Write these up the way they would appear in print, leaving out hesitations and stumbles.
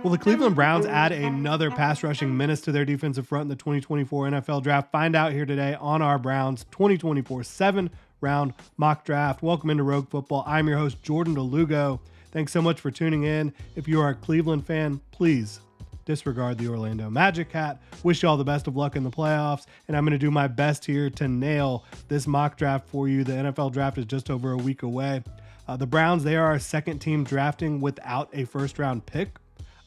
Well, the Cleveland Browns add another pass rushing menace to their defensive front in the 2024 NFL Draft. Find out here today on our Browns 2024 7-round mock draft. Welcome into Rogue Football. I'm your host, Jordan Lugo. Thanks so much for tuning in. If you are a Cleveland fan, please disregard the Orlando Magic hat. Wish you all the best of luck in the playoffs, and I'm going to do my best here to nail this mock draft for you. The NFL Draft is just over a week away. The Browns, they are our second team drafting without a first-round pick.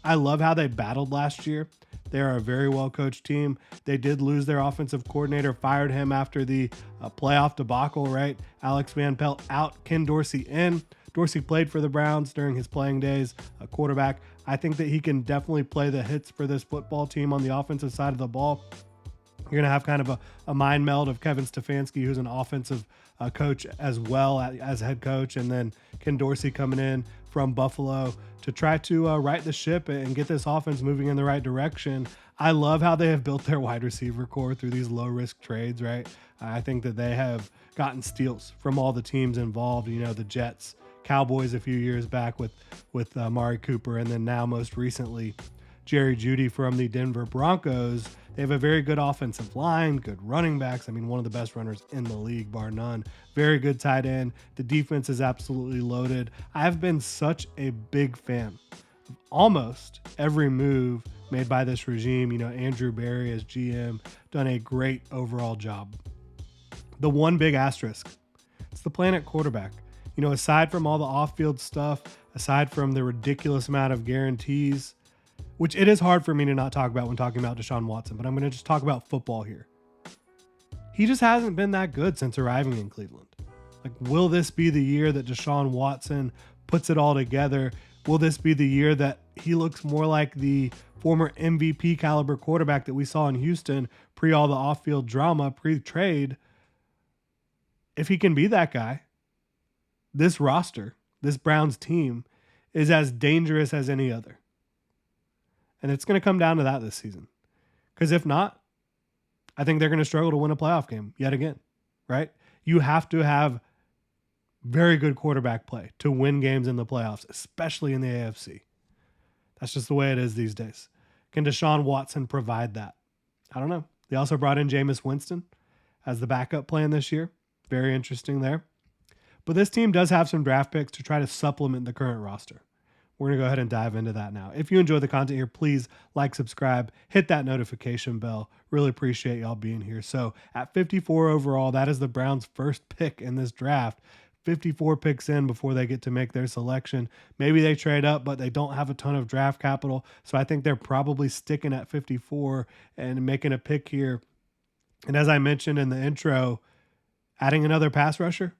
I love how they battled last year. They are a very well-coached team. They did lose their offensive coordinator, fired him after the playoff debacle, right? Alex Van Pelt out, Ken Dorsey in. Dorsey played for the Browns during his playing days, a quarterback. I think that he can definitely play the hits for this football team on the offensive side of the ball. You're going to have kind of a mind meld of Kevin Stefanski, who's an offensive coach as well as head coach, and then Ken Dorsey coming in from Buffalo to try to right the ship and get this offense moving in the right direction. I love how they have built their wide receiver core through these low-risk trades, right? I think that they have gotten steals from all the teams involved, you know, the Jets, Cowboys a few years back with Amari Cooper, and then now most recently Jerry Jeudy from the Denver Broncos. They have a very good offensive line, good running backs. I mean, one of the best runners in the league, bar none. Very good tight end. The defense is absolutely loaded. I've been such a big fan of almost every move made by this regime. You know, Andrew Berry as GM done a great overall job. The one big asterisk, it's the plan at quarterback. You know, aside from all the off-field stuff, aside from the ridiculous amount of guarantees, which it is hard for me to not talk about when talking about Deshaun Watson, but I'm going to just talk about football here. He just hasn't been that good since arriving in Cleveland. Like, will this be the year that Deshaun Watson puts it all together? Will this be the year that he looks more like the former MVP caliber quarterback that we saw in Houston pre all the off-field drama, pre-trade? If he can be that guy, this roster, this Browns team is as dangerous as any other. And it's going to come down to that this season. Because if not, I think they're going to struggle to win a playoff game yet again, right? You have to have very good quarterback play to win games in the playoffs, especially in the AFC. That's just the way it is these days. Can Deshaun Watson provide that? I don't know. They also brought in Jameis Winston as the backup plan this year. Very interesting there. But this team does have some draft picks to try to supplement the current roster. We're going to go ahead and dive into that now. If you enjoy the content here, please like, subscribe, hit that notification bell. Really appreciate y'all being here. So at 54 overall, that is the Browns' first pick in this draft. 54 picks in before they get to make their selection. Maybe they trade up, but they don't have a ton of draft capital. So I think they're probably sticking at 54 and making a pick here. And as I mentioned in the intro, adding another pass rusher,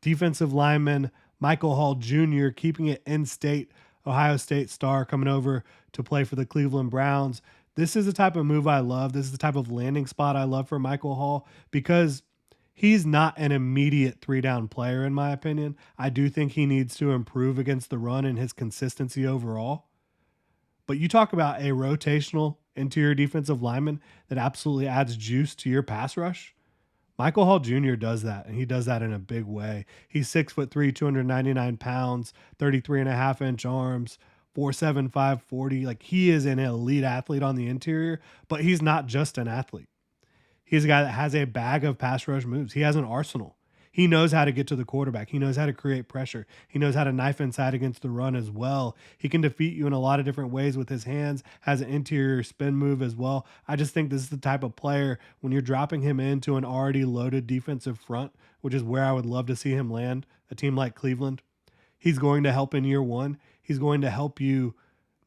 defensive lineman, Michael Hall Jr., keeping it in-state, Ohio State star coming over to play for the Cleveland Browns. This is the type of move I love. This is the type of landing spot I love for Michael Hall because he's not an immediate three-down player, in my opinion. I do think he needs to improve against the run and his consistency overall. But you talk about a rotational interior defensive lineman that absolutely adds juice to your pass rush. Michael Hall Jr. does that, and he does that in a big way. He's 6'3", 299 pounds, 33.5-inch arms, 4'7", 540. Like, he is an elite athlete on the interior, but he's not just an athlete. He's a guy that has a bag of pass rush moves. He has an arsenal. He knows how to get to the quarterback. He knows how to create pressure. He knows how to knife inside against the run as well. He can defeat you in a lot of different ways with his hands, has an interior spin move as well. I just think this is the type of player, when you're dropping him into an already loaded defensive front, which is where I would love to see him land, a team like Cleveland, he's going to help in year one. He's going to help you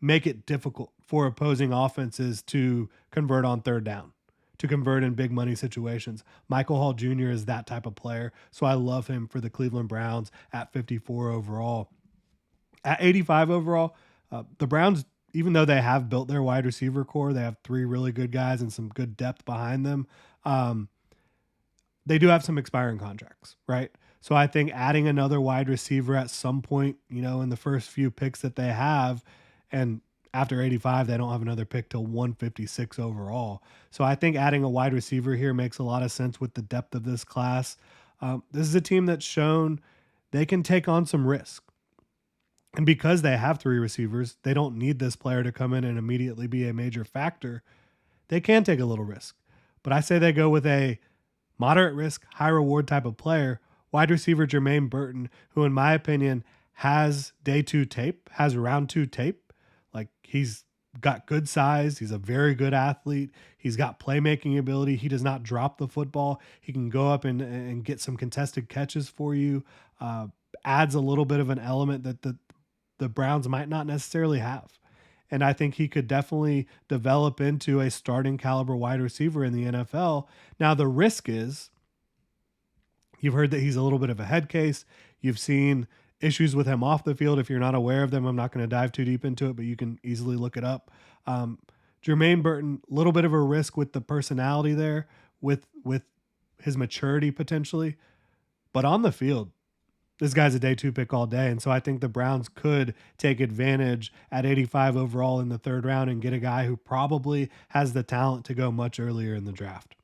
make it difficult for opposing offenses to convert on third down, to convert in big money situations. Michael Hall Jr. is that type of player, so I love him for the Cleveland Browns at 54 overall. At 85 overall, the Browns, even though they have built their wide receiver core, they have three really good guys and some good depth behind them. They do have some expiring contracts, right? So I think adding another wide receiver at some point, you know, in the first few picks that they have, and after 85, they don't have another pick till 156 overall. So I think adding a wide receiver here makes a lot of sense with the depth of this class. This is a team that's shown they can take on some risk. And because they have three receivers, they don't need this player to come in and immediately be a major factor. They can take a little risk. But I say they go with a moderate risk, high reward type of player, wide receiver Jermaine Burton, who, in my opinion, has day two tape, has round two tape. Like, he's got good size. He's a very good athlete. He's got playmaking ability. He does not drop the football. He can go up and get some contested catches for you. Adds a little bit of an element that the Browns might not necessarily have. And I think he could definitely develop into a starting caliber wide receiver in the NFL. Now, the risk is, you've heard that he's a little bit of a head case. You've seen issues with him off the field. If you're not aware of them, I'm not going to dive too deep into it, but you can easily look it up. Jermaine Burton, a little bit of a risk with the personality there, with his maturity potentially. But on the field, this guy's a day two pick all day. And so I think the Browns could take advantage at 85 overall in the third round and get a guy who probably has the talent to go much earlier in the draft.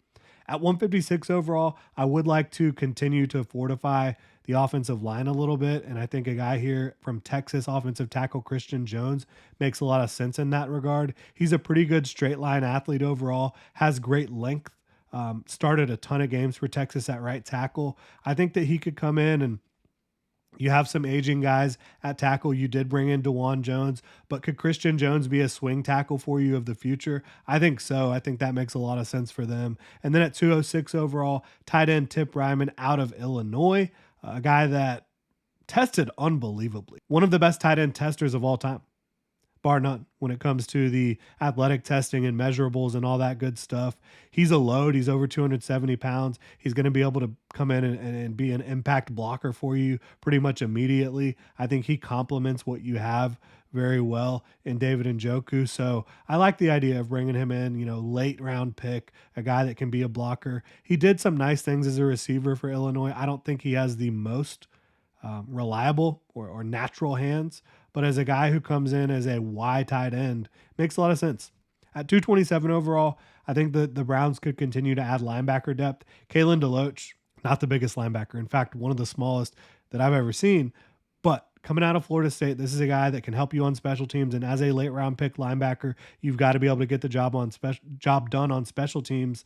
At 156 overall, I would like to continue to fortify the offensive line a little bit. And I think a guy here from Texas, offensive tackle Christian Jones, makes a lot of sense in that regard. He's a pretty good straight line athlete overall, has great length, started a ton of games for Texas at right tackle. I think that he could come in, and you have some aging guys at tackle. You did bring in DeJuan Jones, but could Christian Jones be a swing tackle for you of the future? I think so. I think that makes a lot of sense for them. And then at 206 overall, tight end Tip Ryman out of Illinois, a guy that tested unbelievably. One of the best tight end testers of all time, bar none, when it comes to the athletic testing and measurables and all that good stuff. He's a load. He's over 270 pounds. He's going to be able to come in and be an impact blocker for you pretty much immediately. I think he complements what you have very well in David Njoku. So I like the idea of bringing him in, late round pick, a guy that can be a blocker. He did some nice things as a receiver for Illinois. I don't think he has the most reliable or natural hands, but as a guy who comes in as a Y tight end, makes a lot of sense. At 227 overall, I think the Browns could continue to add linebacker depth. Kalen DeLoach, not the biggest linebacker. In fact, one of the smallest that I've ever seen. But coming out of Florida State, this is a guy that can help you on special teams. And as a late round pick linebacker, you've got to be able to get the job done on special teams.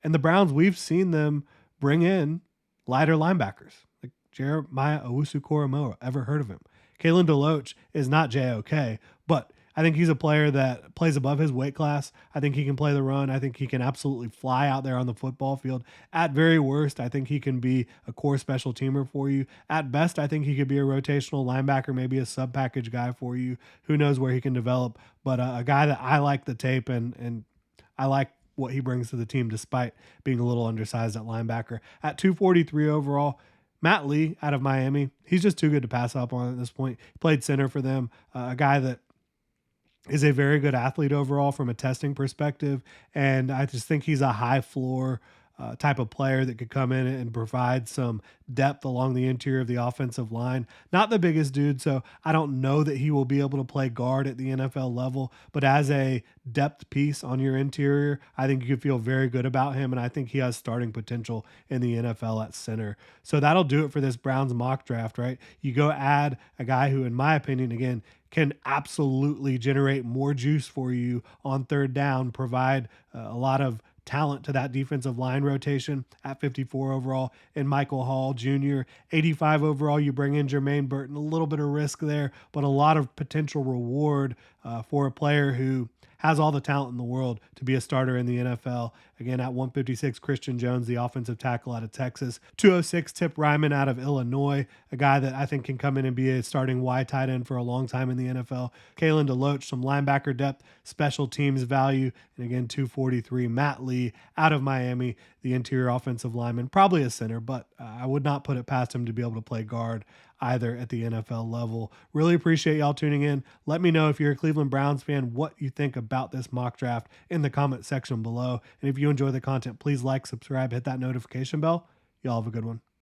And the Browns, we've seen them bring in lighter linebackers. Like Jeremiah Owusu-Koramoah. Ever heard of him? Kalen DeLoach is not JOK, but I think he's a player that plays above his weight class. I think he can play the run. I think he can absolutely fly out there on the football field. At very worst, I think he can be a core special teamer for you. At best, I think he could be a rotational linebacker, maybe a sub-package guy for you. Who knows where he can develop, but a guy that I like the tape and I like what he brings to the team despite being a little undersized at linebacker. At 243 overall, Matt Lee out of Miami, he's just too good to pass up on at this point. He played center for them, a guy that is a very good athlete overall from a testing perspective, and I just think he's a high floor type of player that could come in and provide some depth along the interior of the offensive line. Not the biggest dude, so I don't know that he will be able to play guard at the NFL level, but as a depth piece on your interior, I think you could feel very good about him, and I think he has starting potential in the NFL at center. So that'll do it for this Browns mock draft, right? You go add a guy who, in my opinion, again, can absolutely generate more juice for you on third down, provide a lot of talent to that defensive line rotation at 54 overall, and Michael Hall Jr. 85 overall, you bring in Jermaine Burton. A little bit of risk there, but a lot of potential reward for a player who has all the talent in the world to be a starter in the NFL. Again, at 156, Christian Jones, the offensive tackle out of Texas. 206, Tip Ryman out of Illinois, a guy that I think can come in and be a starting Y tight end for a long time in the NFL. Kalen DeLoach, some linebacker depth, special teams value. And again, 243, Matt Lee out of Miami, the interior offensive lineman, probably a center, but I would not put it past him to be able to play guard either at the NFL level. Really appreciate y'all tuning in. Let me know if you're a Cleveland Browns fan, what you think about this mock draft in the comment section below. And if you enjoy the content, please like, subscribe, hit that notification bell. Y'all have a good one.